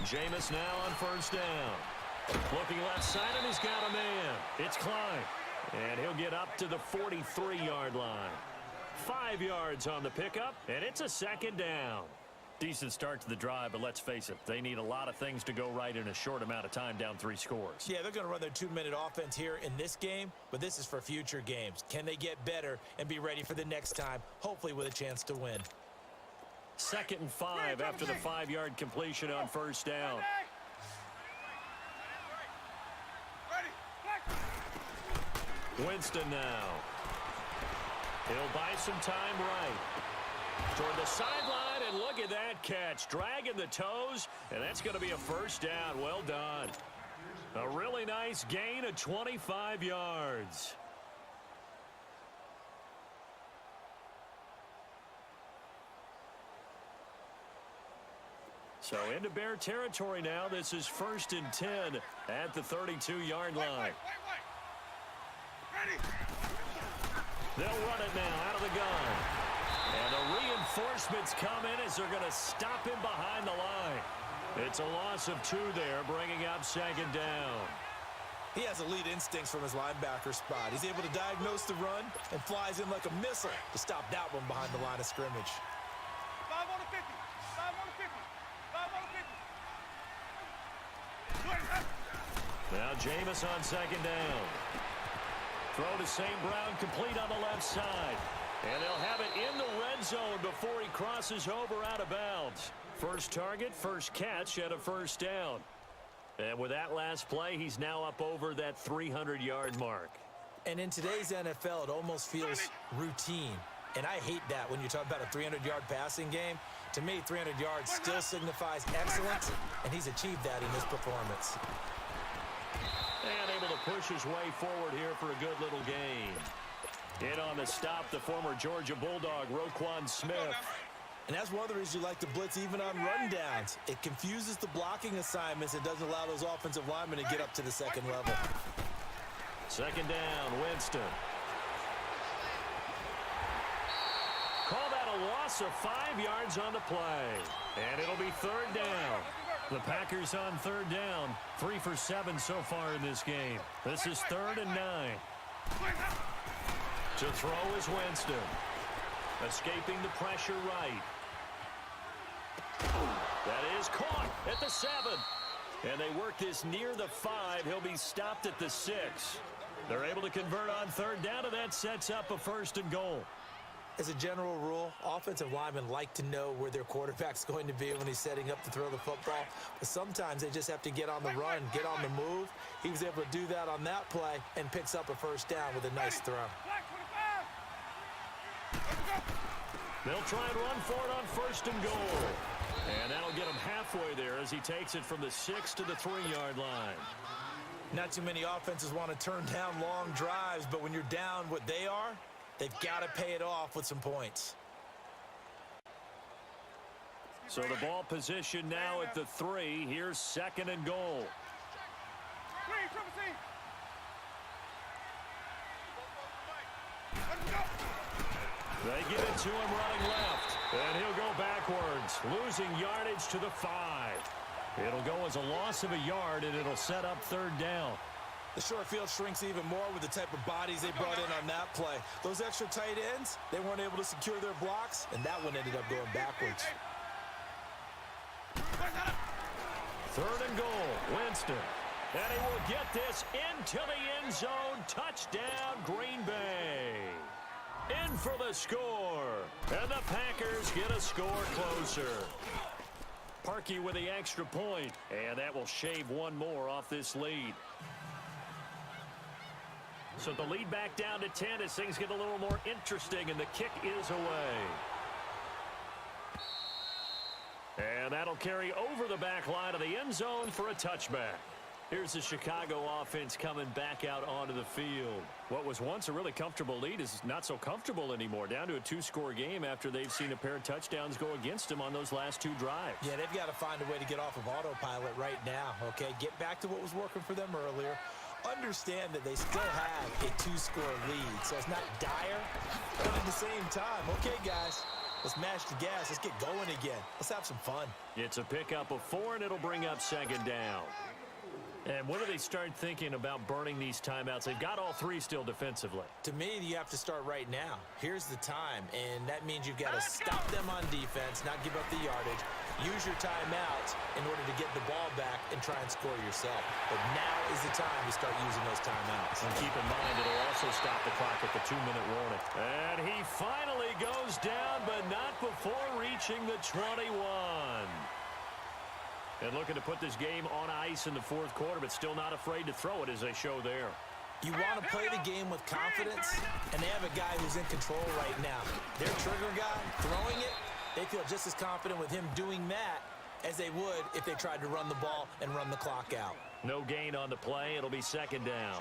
Jameis now on 1st down. Looking left side, and he's got a man. It's Klein. And he'll get up to the 43-yard line. 5 yards on the pickup, and it's a 2nd down. Decent start to the drive, but let's face it, they need a lot of things to go right in a short amount of time, down 3 scores. Yeah, they're going to run their 2-minute offense here in this game, but this is for future games. Can they get better and be ready for the next time, hopefully with a chance to win? 2nd and 5 after the 5-yard completion on 1st down. Winston now. He'll buy some time right. Toward the sideline, and look at that catch. Dragging the toes, and that's going to be a 1st down. Well done. A really nice gain of 25 yards. So into Bear territory now. This is 1st and 10 at the 32-yard line. They'll run it now out of the gun. And the reinforcements come in as they're going to stop him behind the line. It's a loss of 2 there, bringing up 2nd down. He has elite instincts from his linebacker spot. He's able to diagnose the run and flies in like a missile to stop that one behind the line of scrimmage. 5 on the 50. 5 on the 50. 5 on the 50. Now Jameis on 2nd down. Throw to St. Brown, complete on the left side. And they'll have it in the red zone before he crosses over out of bounds. First target, first catch at a 1st down. And with that last play, he's now up over that 300-yard mark. And in today's NFL, it almost feels routine. And I hate that when you talk about a 300-yard passing game. To me, 300 yards still signifies excellence, and he's achieved that in this performance. And able to push his way forward here for a good little gain. In on the stop, the former Georgia Bulldog, Roquan Smith. And that's one of the reasons you like to blitz even on rundowns. It confuses the blocking assignments and doesn't allow those offensive linemen to get up to the 2nd level. 2nd down, Winston. Call that a loss of 5 yards on the play. And it'll be 3rd down. The Packers on 3rd down. 3 for 7 so far in this game. This is 3rd and 9. To throw is Winston. Escaping the pressure right. That is caught at the 7. And they work this near the 5. He'll be stopped at the 6. They're able to convert on 3rd down, and that sets up a 1st and goal. As a general rule, offensive linemen like to know where their quarterback's going to be when he's setting up to throw the football. But sometimes they just have to get on the run, get on the move. He was able to do that on that play and picks up a 1st down with a nice throw. They'll try and run for it on 1st and goal. And that'll get him halfway there as he takes it from the 6 to the 3-yard line. Not too many offenses want to turn down long drives, but when you're down what they are, they've got to pay it off with some points. So the ball position now at the 3. Here's 2nd and goal. They give it to him running left. And he'll go backwards, losing yardage to the 5. It'll go as a loss of a yard, and it'll set up 3rd down. The short field shrinks even more with the type of bodies they brought in on that play. Those extra tight ends, they weren't able to secure their blocks, and that one ended up going backwards. 3rd and goal, Winston. And he will get this into the end zone. Touchdown, Green Bay. In for the score. And the Packers get a score closer. Parkey with the extra point. And that will shave one more off this lead. So the lead back down to 10 as things get a little more interesting, and the kick is away. And that'll carry over the back line of the end zone for a touchback. Here's the Chicago offense coming back out onto the field. What was once a really comfortable lead is not so comfortable anymore. Down to a 2-score game after they've seen a pair of touchdowns go against them on those last 2 drives. Yeah, they've got to find a way to get off of autopilot right now, okay? Get back to what was working for them earlier. Understand that they still have a 2-score lead, so it's not dire, but at the same time, okay, guys, let's mash the gas. Let's get going again. Let's have some fun. It's a pickup of 4, and it'll bring up second down. And when do they start thinking about burning these timeouts? They've got all 3 still defensively. To me, you have to start right now. Here's the time, and that means you've got to stop them on defense, not give up the yardage, use your timeouts in order to get the ball back and try and score yourself. But now is the time to start using those timeouts. And keep in mind, it'll also stop the clock at the 2-minute warning. And he finally goes down, but not before reaching the 21. And looking to put this game on ice in the 4th quarter, but still not afraid to throw it as they show there. You want to play the game with confidence, and they have a guy who's in control right now. Their trigger guy, throwing it, they feel just as confident with him doing that as they would if they tried to run the ball and run the clock out. No gain on the play. It'll be second down.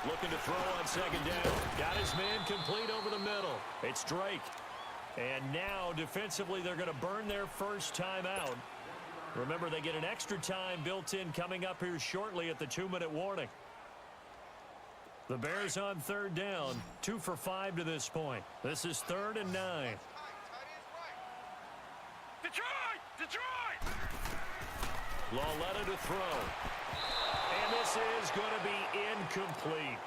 Looking to throw on second down. Got his man complete over the middle. It's Drake. And now, defensively, they're going to burn their first timeout. Remember, they get an extra time built in coming up here shortly at the 2-minute warning. The Bears on third down, 2 for 5 to this point. This is 3rd and 9. Detroit! Lauletta to throw. And this is going to be incomplete.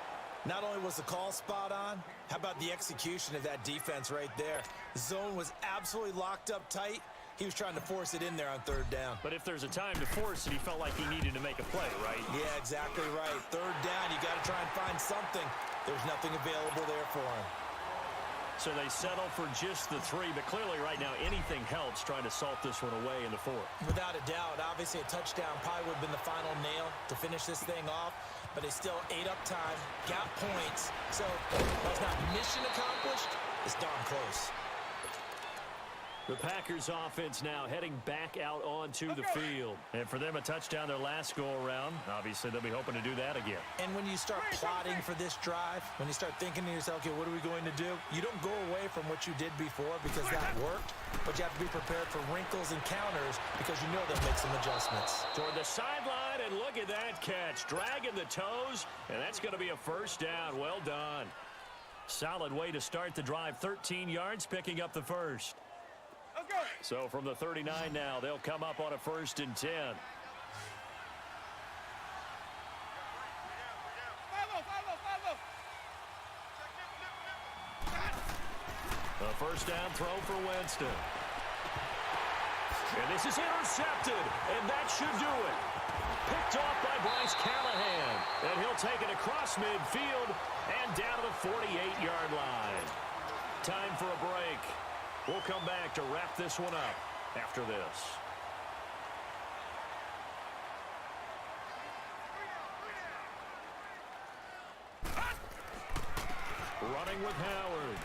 Not only was the call spot on, how about the execution of that defense right there? The zone was absolutely locked up tight. He was trying to force it in there on 3rd down. But if there's a time to force it, he felt like he needed to make a play, right? Yeah, exactly right. 3rd down, you got to try and find something. There's nothing available there for him. So they settle for just the 3, but clearly right now anything helps trying to salt this one away in the 4th. Without a doubt, obviously a touchdown probably would have been the final nail to finish this thing off, but they still ate up time, got points. So while it's not mission accomplished, it's darn close. The Packers offense now heading back out onto the field. And for them, a touchdown their last go-around. Obviously, they'll be hoping to do that again. And when you start plotting for this drive, when you start thinking to yourself, okay, what are we going to do? You don't go away from what you did before because that worked, but you have to be prepared for wrinkles and counters because you know they'll make some adjustments. Toward the sideline, and look at that catch. Dragging the toes, and that's going to be a first down. Well done. Solid way to start the drive. 13 yards, picking up the first. So from the 39 now, they'll come up on a 1st and 10. A first down throw for Winston. And this is intercepted, and that should do it. Picked off by Bryce Callahan, and he'll take it across midfield and down to the 48-yard line. Time for a break. We'll come back to wrap this one up after this. Running with Howard.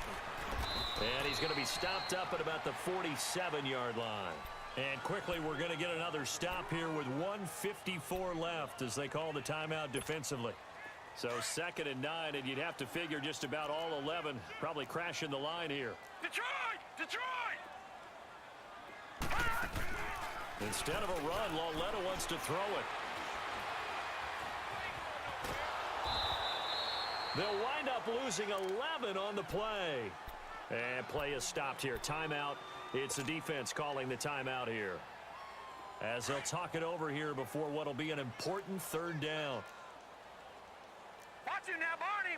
And he's going to be stopped up at about the 47-yard line. And quickly, we're going to get another stop here with 1:54 left as they call the timeout defensively. So 2nd and 9, and you'd have to figure just about all 11 probably crashing the line here. Detroit! Instead of a run, Lauletta wants to throw it. They'll wind up losing 11 on the play. And play is stopped here. Timeout. It's the defense calling the timeout here. As they'll talk it over here before what'll be an important 3rd down. Watch it now, Barney!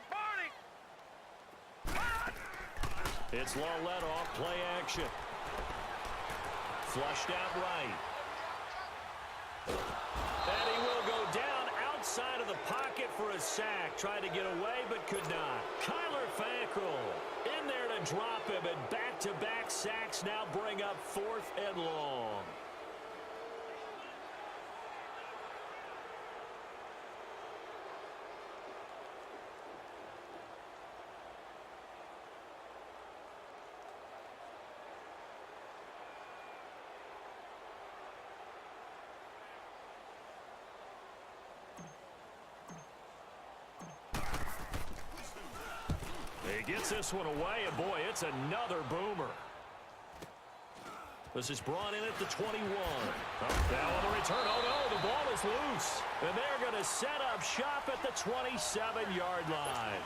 It's Lauletta off play action. Flushed out right. And he will go down outside of the pocket for a sack. Tried to get away, but could not. Kyler Fackrell in there to drop him, and back-to-back sacks now bring up 4th and long. He gets this one away, and boy, it's another boomer. This is brought in at the 21. Now on the return, oh no, the ball is loose. And they're going to set up shop at the 27-yard line.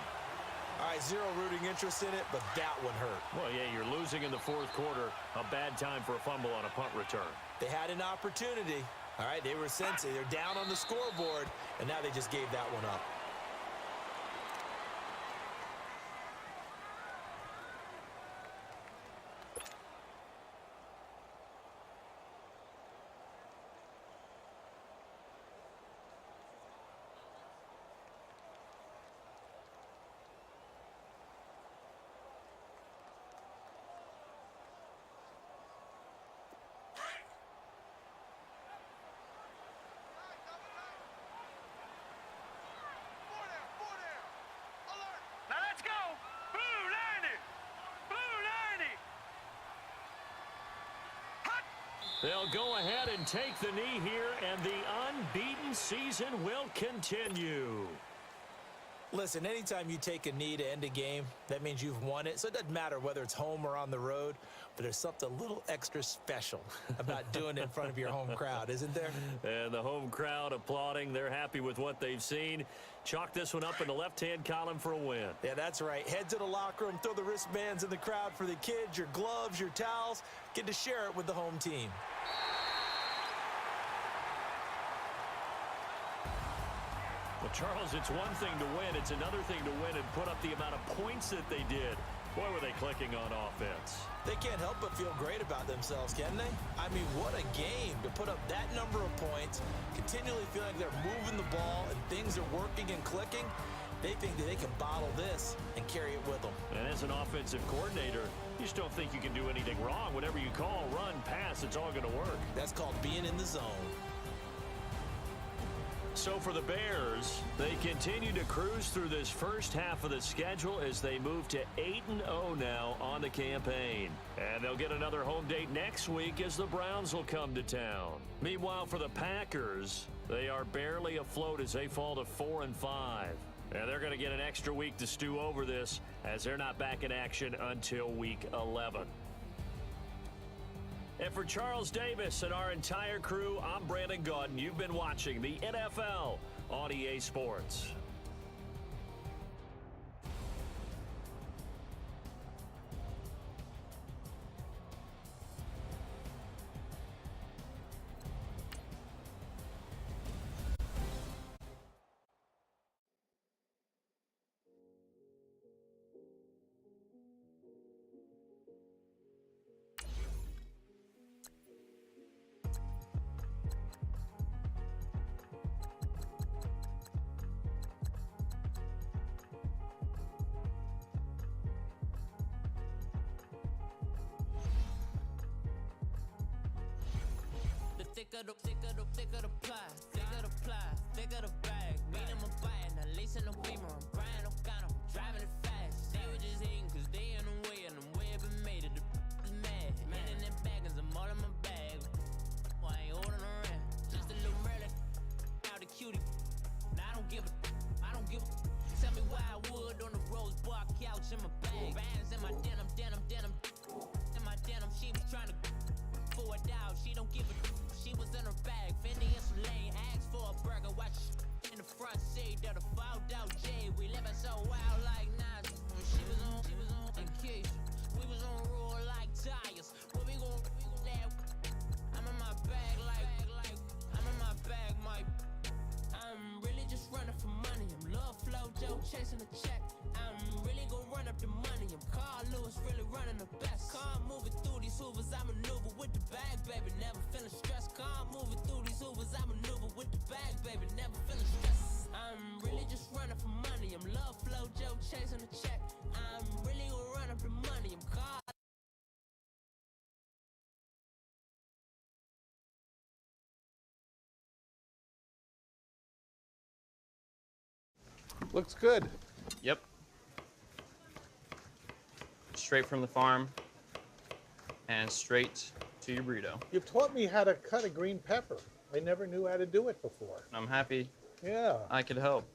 All right, zero rooting interest in it, but that one hurt. Well, yeah, you're losing in the 4th quarter. A bad time for a fumble on a punt return. They had an opportunity. All right, they were sensitive. They're down on the scoreboard, and now they just gave that one up. Now let's go. Blue 90. Blue 90. Hut. They'll go ahead and take the knee here, and the unbeaten season will continue. Listen, anytime you take a knee to end a game, that means you've won it. So it doesn't matter whether it's home or on the road, but there's something a little extra special about doing it in front of your home crowd, isn't there? And the home crowd applauding. They're happy with what they've seen. Chalk this one up in the left-hand column for a win. Yeah, that's right. Head to the locker room, throw the wristbands in the crowd for the kids, your gloves, your towels. Get to share it with the home team. Well, Charles, it's one thing to win. It's another thing to win and put up the amount of points that they did. Boy, were they clicking on offense. They can't help but feel great about themselves, can they? I mean, what a game to put up that number of points, continually feeling like they're moving the ball and things are working and clicking. They think that they can bottle this and carry it with them. And as an offensive coordinator, you just don't think you can do anything wrong. Whatever you call, run, pass, it's all going to work. That's called being in the zone. So for the Bears, they continue to cruise through this first half of the schedule as they move to 8-0 now on the campaign. And they'll get another home date next week as the Browns will come to town. Meanwhile, for the Packers, they are barely afloat as they fall to 4-5. And they're going to get an extra week to stew over this as they're not back in action until week 11. And for Charles Davis and our entire crew, I'm Brandon Gaudin. You've been watching the NFL on EA Sports. Thicker the pie, thicker the bag. Mean I'm a bite, now lace in the beamer. I'm Brian O'Connor, I'm driving it fast. They were just hating cause they in the way, and the way I've been made it. The is mad. Man in them baggins, I'm all in my bag. Well, I ain't holding around. Just a little Merlin, out the cutie. Now I don't give a. Tell me why I would on the rose bar couch in my bag. Bands in my denim. In my denim, she was trying to pull it out. She don't give a. She was in her bag, Fendi and Soleil. Asked for a burger, watch in the front seat of the fouled out J. We living so wild like Nas. She was on vacation. We was on roll like tires. What we gon' let? I'm in my bag like I'm in my bag, Mike. I'm really just running for money. I'm Love Flow Joe chasing a check. I'm really gon' run up the money. I'm Carl Lewis really running the best. Car moving through these hoovers. I maneuver with the bag, baby. Looks good. Yep. Straight from the farm and straight to your burrito. You've taught me how to cut a green pepper. I never knew how to do it before. I'm happy Yeah. I could help.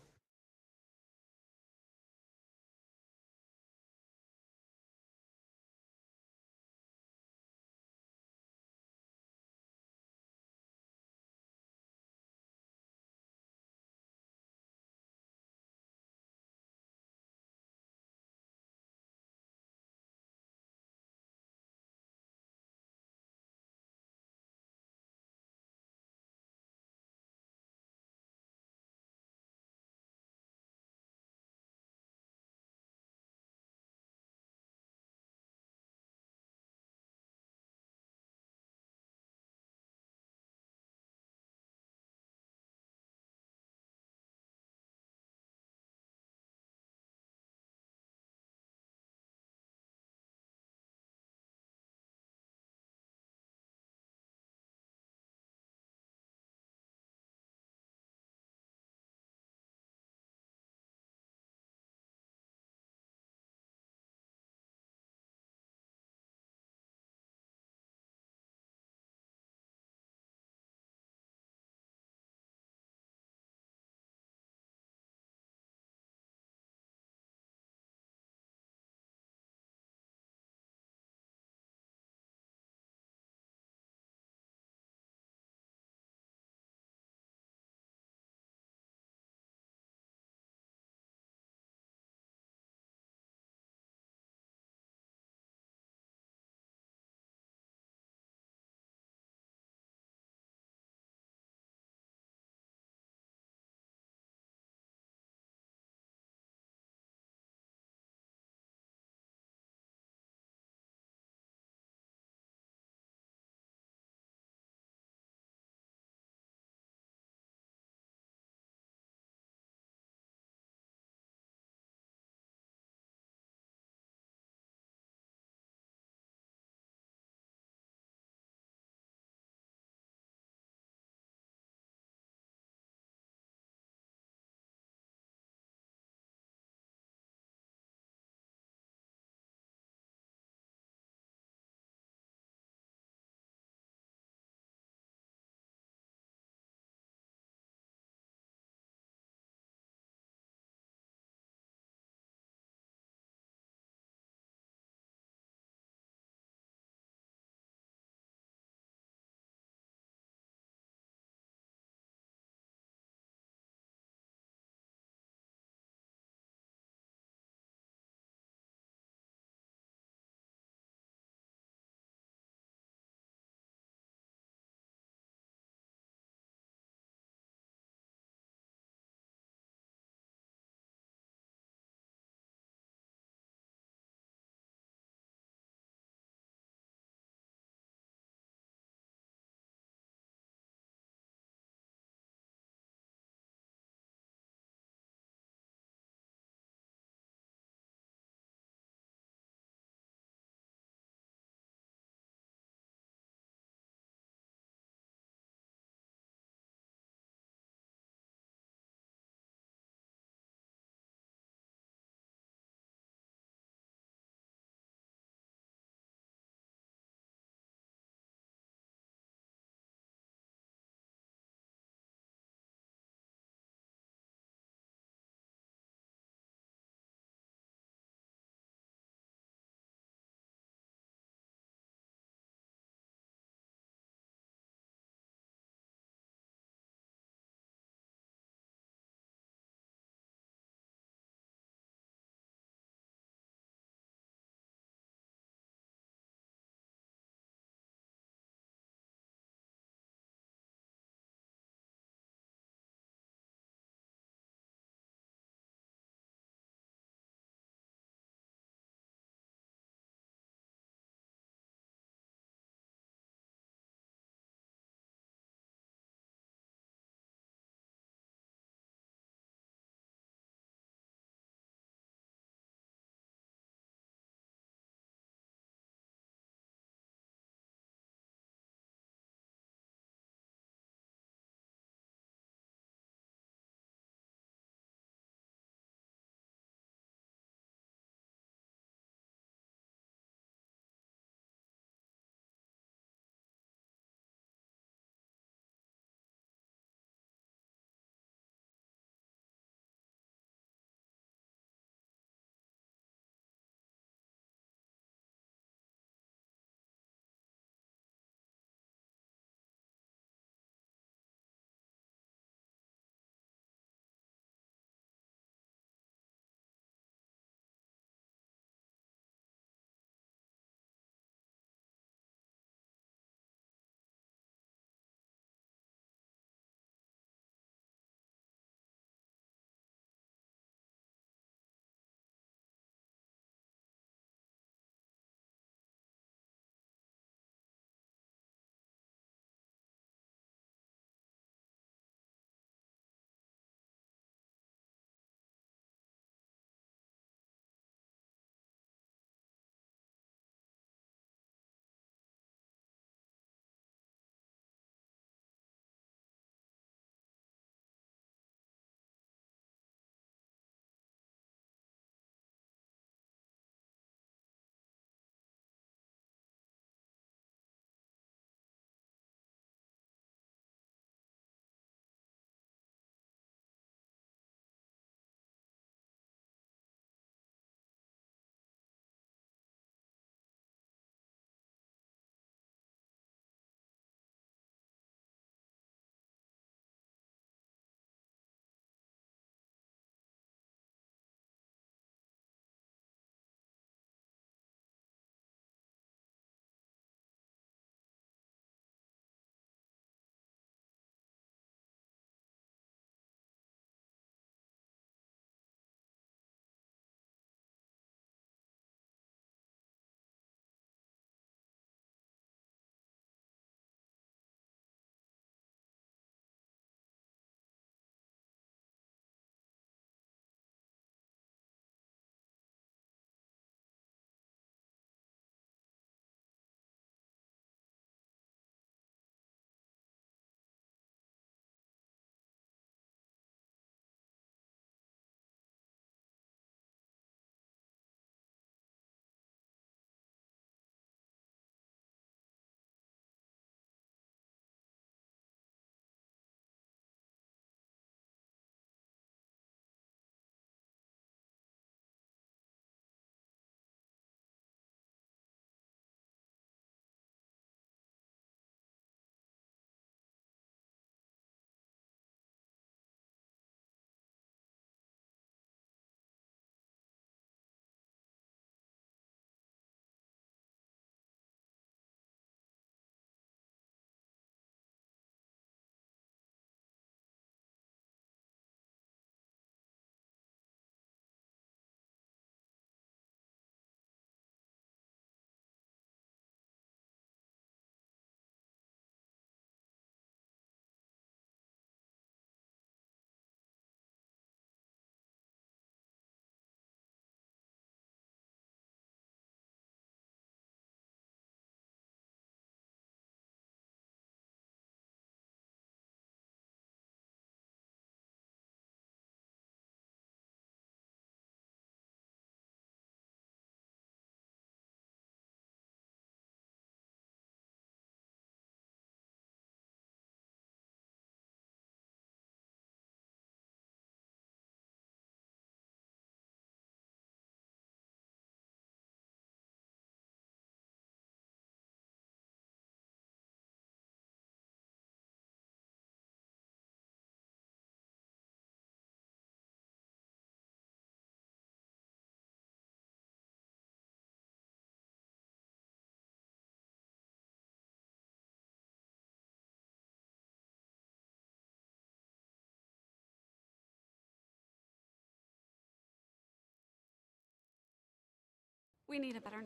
We need a better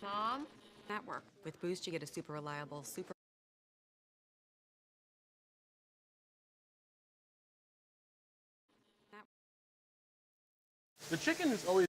Mom? Network. With Boost, you get a super reliable, super... The chicken is always